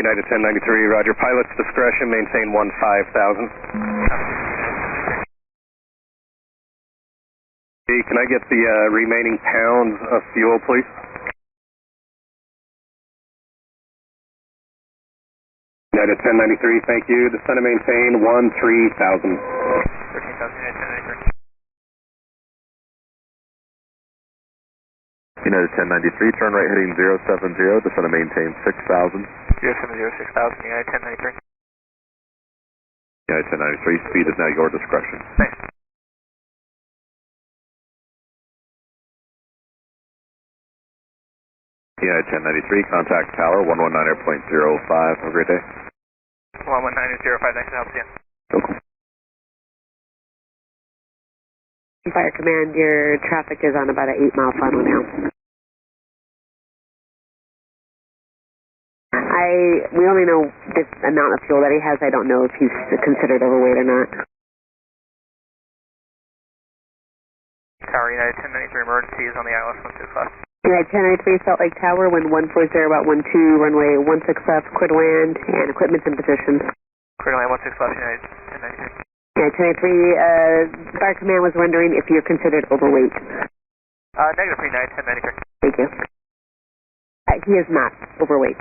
United 1093, roger. Pilot's discretion, maintain 15,000. Can I get the remaining pounds of fuel, please? United 1093, thank you. Descend and maintain 13,000. 13,000, United 1093. United 1093, turn right heading 070, descend and maintain 6,000. 070, 6,000, United 1093. United 1093, speed is now your discretion. Thanks. United 1093, contact tower 119 Airplane 05. Have a great day. 119.05, thanks for help, see you. Fire Command, your traffic is on about an 8-mile funnel now. We only know the amount of fuel that he has. I don't know if he's considered overweight or not. Tower, United 1093, emergency is on the ILS 16 left. United 1093, Salt Lake Tower, wind 140, about 12, runway 16 left, clear to land, and equipment's in position. Clear to land 16 left, United 1093. United 1093, Fire Command was wondering if you're considered overweight. Negative for United 1093. Thank you. He is not overweight.